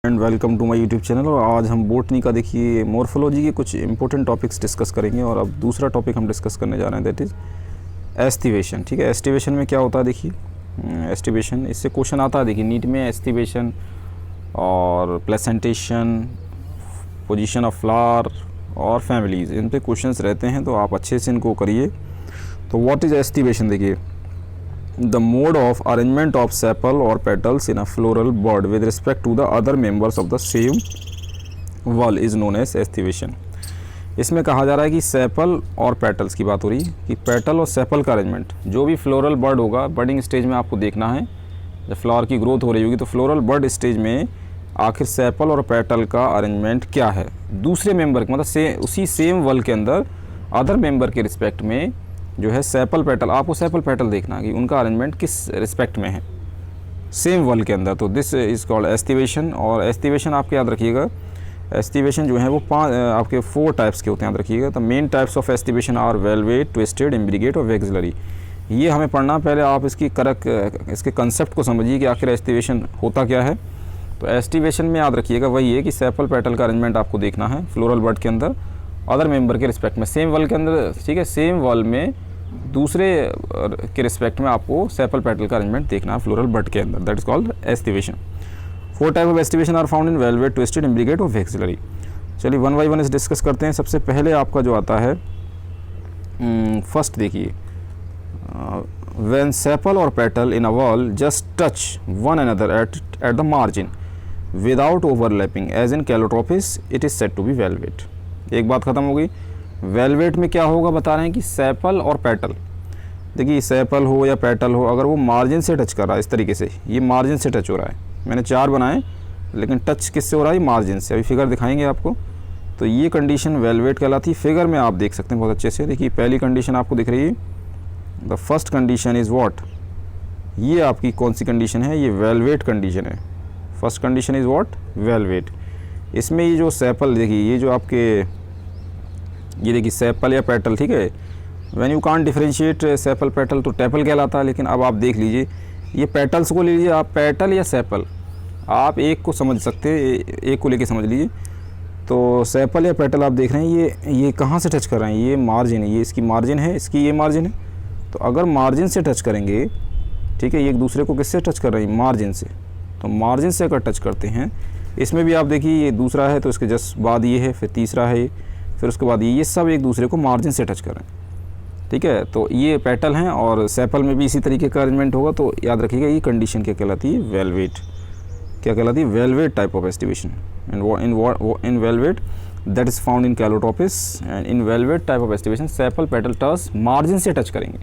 And welcome to my YouTube channel. और आज हम बोटनी का देखिए मॉर्फोलॉजी के कुछ इंपॉर्टेंट टॉपिक्स डिस्कस करेंगे। और अब दूसरा टॉपिक हम डिस्कस करने जा रहे हैं, दैट इज़ एस्टिवेशन। ठीक है, एस्टिवेशन में क्या होता है देखिए, एस्टिवेशन इससे क्वेश्चन आता है देखिए नीट में। एस्टिवेशन और प्लेसेंटेशन, पोजीशन ऑफ फ्लावर और फैमिलीज़, इन पे क्वेश्चंस रहते हैं, तो आप अच्छे से इनको करिए। तो व्हाट इज़ एस्टिवेशन, देखिए the mode of arrangement of sepal or petals in a floral bud with respect to the other members of the same whorl is known as estivation। इसमें कहा जा रहा है कि सेपल और पेटल्स की बात हो रही है कि पेटल और सेपल का अरेंजमेंट, जो भी फ्लोरल बर्ड होगा, बर्डिंग स्टेज में आपको देखना है, जब फ्लावर की ग्रोथ हो रही होगी तो फ्लोरल बर्ड स्टेज में आखिर सेपल और पेटल का अरेंजमेंट क्या है दूसरे मेंबर, मतलब उसी सेम वल के अंदर अदर मेंबर के रिस्पेक्ट में जो है सेपल पेटल, आपको सेपल पेटल देखना है कि उनका अरेंजमेंट किस रिस्पेक्ट में है सेम वल के अंदर। तो दिस इज़ कॉल्ड एस्टिवेशन। और एस्टिवेशन आपके याद रखिएगा, एस्टिवेशन जो है वो आपके 4 टाइप्स के होते हैं, याद रखिएगा। तो main types of aestivation are valvate, twisted, imbricate और वेक्सिलरी। ये हमें पढ़ना, पहले आप इसके कंसेप्ट को समझिए कि आखिर एस्टिवेशन होता क्या है। तो एस्टिवेशन में याद रखिएगा वही है कि सेपल पेटल का अरेंजमेंट आपको देखना है फ्लोरल बर्ड के अंदर अदर मेंबर के रिस्पेक्ट में, सेम वल के अंदर, ठीक है, सेम वल में दूसरे के रिस्पेक्ट में आपको सेपल पेटल का अरेंजमेंट देखना है फ्लोरल बर्ड के अंदर, that is called aestivation. 4 type of aestivation are found in valvate, twisted, imbricate और वेक्सिलरी। चलिए वन बाई वन इस डिस्कस करते हैं। सबसे पहले आपका जो आता है फर्स्ट देखिए, व्हेन सेपल और petal in a whorl just touch one another at the margin without overlapping as in Calotropis, it is said to be valvate. एक बात ख़त्म हो गई। वेलवेट में क्या होगा बता रहे हैं कि सेपल और पेटल, देखिए सेपल हो या पेटल हो, अगर वो मार्जिन से टच कर रहा है, इस तरीके से ये मार्जिन से टच हो रहा है, मैंने 4 बनाए लेकिन टच किससे हो रहा है, मार्जिन से। अभी फिगर दिखाएंगे आपको, तो ये कंडीशन वेलवेट कहलाती है। फिगर में आप देख सकते हैं बहुत अच्छे से। देखिए पहली कंडीशन आपको दिख रही है, the first condition is what, ये आपकी कौन सी कंडीशन है, ये वेलवेट कंडीशन है। First condition is what, velvet. इसमें ये जो सेपल, देखिए ये जो आपके ये देखिए सेपल या पेटल, ठीक है, when you can't differentiate sepal petal तो टेपल कहलाता है। लेकिन अब आप देख लीजिए, ये पेटल्स को ले लीजिए आप, पेटल या सेपल, आप एक को समझ सकते हैं, एक को लेके समझ लीजिए। तो सेपल या पेटल आप देख रहे हैं, ये कहाँ से टच कर रहे हैं, ये मार्जिन है, ये इसकी मार्जिन है, इसकी ये मार्जिन है। तो अगर मार्जिन से टच करेंगे, ठीक है, ये एक दूसरे को किससे टच कर रहे हैं, मार्जिन से। तो मार्जिन से अगर टच करते हैं, इसमें भी आप देखिए ये दूसरा है, तो इसके जस्ट बाद ये है, फिर तीसरा है, फिर उसके बाद ये सब एक दूसरे को मार्जिन से टच कर रहे हैं, ठीक है। तो ये पेटल हैं और सेपल में भी इसी तरीके का अरेंजमेंट होगा। तो याद रखिएगा ये कंडीशन क्या कहलाती है, वेलवेट। क्या कहलाती है, velvet type of aestivation. In velvet that is found in Calotropis, and in velvet type of aestivation sepal petal touch margin से टच करेंगे।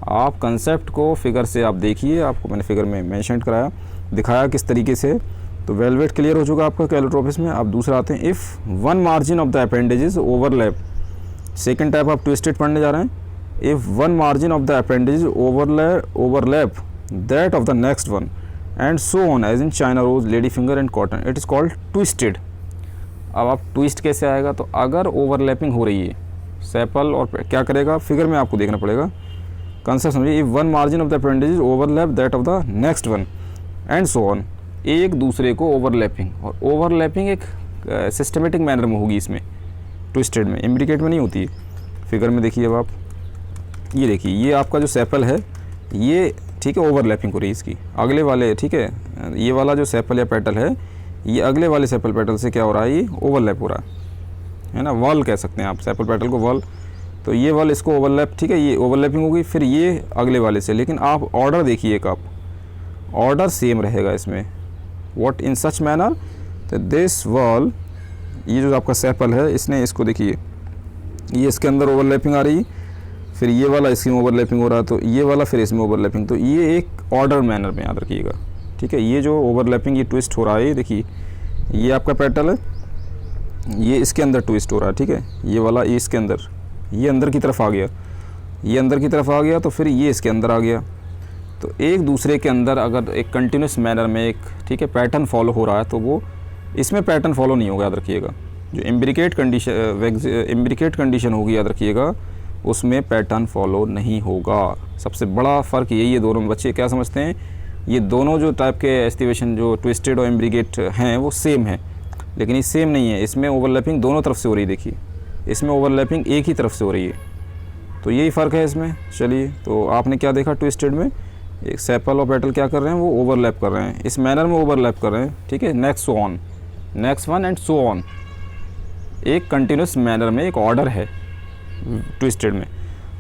आप कंसेप्ट को फिगर से आप देखिए, आपको मैंने फिगर में मेंशन कराया, दिखाया किस तरीके से। तो वेलवेट क्लियर हो चुका आपका कैलोट्रोपिस में। अब दूसरा आते हैं, if one margin of the appendages overlap. Second type आप ट्विस्टेड पढ़ने जा रहे हैं, if one margin of the appendages overlap that of the next one and so on as in China rose, lady finger and cotton, it is called twisted. अब आप twist कैसे आएगा, तो अगर ओवरलैपिंग हो रही है सेपल और क्या करेगा, फिगर में आपको देखना पड़ेगा, कंसेप्ट समझिए। If one margin of the appendages overlap that of the next one and so on, एक दूसरे को ओवरलैपिंग, और ओवरलैपिंग एक सिस्टमेटिक मैनर में होगी इसमें, ट्विस्टेड में, इम्ब्रिकेट में नहीं होती है। फिगर में देखिए अब आप, ये देखिए ये आपका जो सेपल है ये, ठीक है, ओवरलैपिंग हो रही है इसकी अगले वाले, ठीक है, ये वाला जो सेपल या पेटल है ये अगले वाले सेपल पेटल से क्या हो रहा है, ये ओवरलैप हो रहा है ना, वॉल कह सकते हैं आप सेपल पेटल को, वॉल। तो ये वॉल इसको ओवरलैप, ठीक है, ये ओवरलैपिंग हो गई, फिर ये अगले वाले से। लेकिन आप ऑर्डर देखिए, एक आप ऑर्डर सेम रहेगा इसमें, What in such manner that this wall, ये जो आपका सेपल है, इसने इसको देखिए, ये इसके अंदर ओवरलैपिंग आ रही, फिर ये वाला इसमें ओवरलैपिंग हो रहा, तो ये वाला फिर इसमें ओवरलैपिंग। तो ये एक ऑर्डर मैनर में याद रखिएगा, ठीक है। ये जो ओवरलैपिंग, ये ट्विस्ट हो रहा है, ये देखिए ये आपका पेटल है, ये इसके अंदर ट्विस्ट हो रहा है, ठीक है, ये वाला ये इसके अंदर, ये अंदर की तरफ आ गया, ये अंदर की तरफ आ गया, तो फिर ये इसके अंदर आ गया। तो एक दूसरे के अंदर अगर एक कंटिन्यूस मैनर में एक, ठीक है, पैटर्न फॉलो हो रहा है, तो वो इसमें पैटर्न फॉलो नहीं होगा, याद रखिएगा। जो इम्ब्रिकेट कंडीशन होगी, याद रखिएगा, उसमें पैटर्न फॉलो नहीं होगा। सबसे बड़ा फ़र्क यही है दोनों में। बच्चे क्या समझते हैं, ये दोनों जो टाइप के एस्टिवेशन जो ट्विस्टेड और इम्ब्रिकेट हैं वो सेम है, लेकिन ये सेम नहीं है। इसमें ओवरलैपिंग दोनों तरफ से हो रही है, देखिए इसमें ओवरलैपिंग एक ही तरफ से हो रही है, तो यही फ़र्क है इसमें। चलिए, तो आपने क्या देखा ट्विस्टेड में, एक सेपल और पेटल क्या कर रहे हैं, वो ओवरलैप कर रहे हैं, इस मैनर में ओवरलैप कर रहे हैं, ठीक है। Next one and so on, एक कंटिन्यूस मैनर में एक ऑर्डर है ट्विस्टेड में।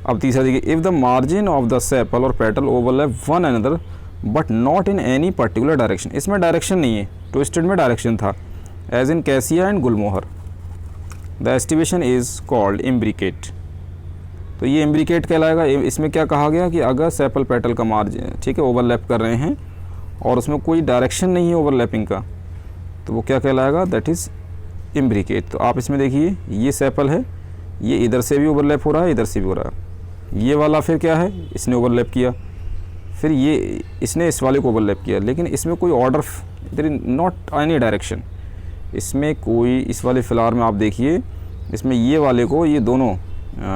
अब तीसरा देखिए, if the margin of the sepal और petal overlap one another but not in any particular direction, इसमें डायरेक्शन नहीं है, ट्विस्टेड में डायरेक्शन था, as in cassia and gulmohar, the aestivation is called imbricate. तो ये इम्ब्रिकेट कहलाएगा। इसमें क्या कहा गया कि अगर सेपल पेटल का मार्जिन, ठीक है, ओवरलैप कर रहे हैं और उसमें कोई डायरेक्शन नहीं है ओवरलैपिंग का, तो वो क्या कहलाएगा, दैट इज़ इम्ब्रिकेट। तो आप इसमें देखिए, ये सेपल है, ये इधर से भी ओवरलैप हो रहा है, इधर से भी हो रहा है, ये वाला फिर क्या है, इसने ओवरलैप किया, फिर ये इसने इस वाले को ओवरलैप किया, लेकिन इसमें कोई order, there is not any direction, इसमें कोई, इस वाले फ्लावर में आप देखिए, इसमें ये वाले को, ये दोनों,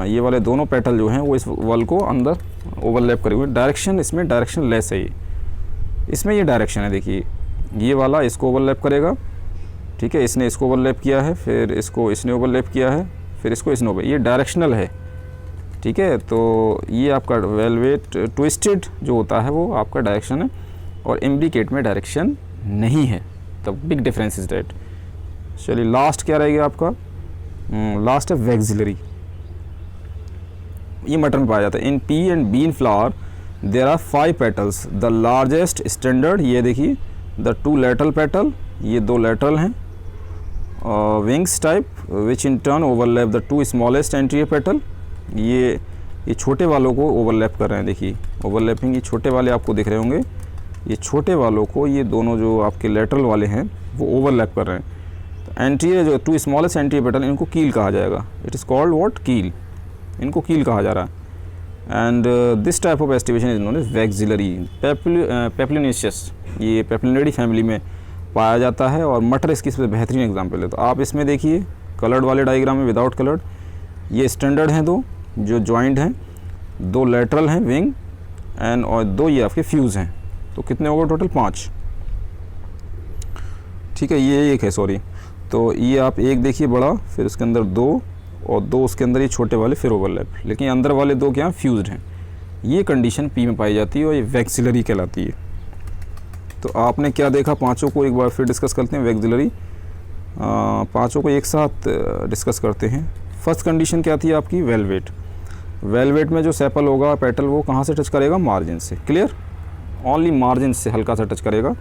ये वाले दोनों पेटल जो हैं वो इस वल को अंदर ओवरलैप करे हुए, डायरेक्शन इसमें डायरेक्शन लेस है, इसमें ये डायरेक्शन है। देखिए ये वाला इसको ओवरलैप करेगा, ठीक है, इसने इसको ओवरलैप किया है, फिर इसको इसने ओवरलैप किया है, फिर इसको इसने ओवर, ये डायरेक्शनल है, ठीक है। तो ये आपका वेलवेट ट्विस्टेड जो होता है वो आपका डायरेक्शन है, और इम्ब्रिकेट में डायरेक्शन नहीं है, the big difference is that. चलिए, लास्ट क्या रहेगा आपका, लास्ट है वैक्सिलरी। ये मटर में पाया जाता है। In pea and bean flower there are 5 petals, the largest standard, ये देखिए, द 2 लेटरल पेटल, ये 2 लेटरल हैं, wings type which in turn overlap the 2 smallest anterior petal, ये छोटे वालों को ओवरलैप कर रहे हैं, देखिए ओवरलैपिंग, ये छोटे वाले आपको दिख रहे होंगे, ये छोटे वालों को ये दोनों जो आपके लेटरल वाले हैं वो ओवरलैप कर रहे हैं। तो एंटीरियर जो 2 स्मॉलेस्ट एंटीरियर पेटल, इनको कील कहा जाएगा, इट इज़ कॉल्ड व्हाट, कील, इनको कील कहा जा रहा है। And this type of aestivation is known as vexillary. Papilionaceous, ये पेप्लिनेडी फैमिली में पाया जाता है, और मटर इसकी सबसे बेहतरीन एग्जांपल है। तो आप इसमें देखिए कलर्ड वाले डायग्राम में, विदाउट कलर्ड, ये स्टैंडर्ड हैं 2 जो जॉइंट हैं, 2 लेटरल हैं विंग एंड, और 2 ये आपके फ्यूज़ हैं, तो कितने हो गए टोटल, 5, ठीक है। ये एक है, सॉरी, तो ये आप एक देखिए बड़ा, फिर उसके अंदर 2 और 2 उसके अंदर ये छोटे वाले फिर ओवरलैप, लेकिन अंदर वाले 2 क्या फ्यूज्ड हैं। ये कंडीशन पी में पाई जाती है और ये वैक्सिलरी कहलाती है। तो आपने क्या देखा, पांचों को एक बार फिर डिस्कस करते हैं, वैक्सिलरी पांचों को एक साथ डिस्कस करते हैं। फर्स्ट कंडीशन क्या थी आपकी, वेलवेट। वेलवेट में जो सेपल होगा पेटल, वो कहाँ से टच करेगा, मार्जिन से, क्लियर, ओनली मार्जिन से हल्का सा टच करेगा।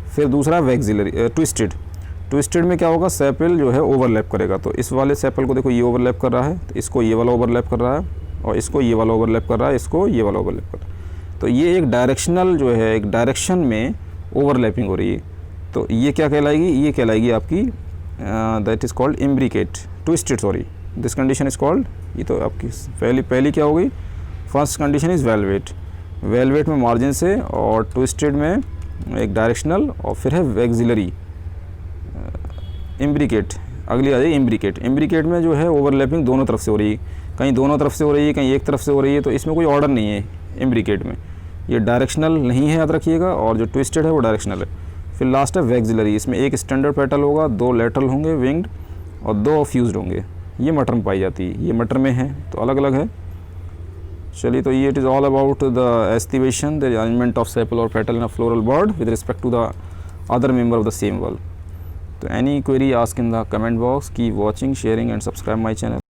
फिर दूसरा वैक्सिलरी, ट्विस्टेड में क्या होगा, सेपल जो है ओवरलैप करेगा। तो इस वाले सेपल को देखो, ये ओवरलैप कर रहा है, तो इसको ये वाला ओवरलैप कर रहा है, और इसको ये वाला ओवरलैप कर रहा है, इसको ये वाला ओवरलैप कर रहा है। तो ये एक डायरेक्शनल जो है, एक डायरेक्शन में ओवरलैपिंग हो रही है। तो ये क्या कहलाएगी, ये कहलाएगी आपकी, that is called imbricate, twisted, sorry, this condition is called, ये तो आपकी पहली क्या हो गई, first condition is velvet. Velvet में मार्जिन से, और ट्विस्टेड में एक डायरेक्शनल, और फिर है वैक्सिलरी, इम्ब्रिकेट। अगली आ जाएगी इम्ब्रिकेट। इम्ब्रिकेट में जो है ओवरलैपिंग दोनों तरफ से हो रही है, कहीं दोनों तरफ से हो रही है, कहीं एक तरफ से हो रही है, तो इसमें कोई ऑर्डर नहीं है इम्ब्रिकेट में, ये डायरेक्शनल नहीं है, याद रखिएगा, और जो ट्विस्टेड है वो डायरेक्शनल है। फिर लास्ट है वैक्सिलरी, इसमें एक स्टैंडर्ड पेटल होगा, 2 लेटरल होंगे विंग्ड, और 2 फ्यूज्ड होंगे। ये मटर में पाई जाती है, ये मटर में है, तो अलग अलग है। चलिए, तो ये it is all about the aestivation, the arrangement of sepal और petal in a floral bud with respect to the other member of the same wall. So any query, ask in the comment box. Keep watching, sharing and subscribe my channel.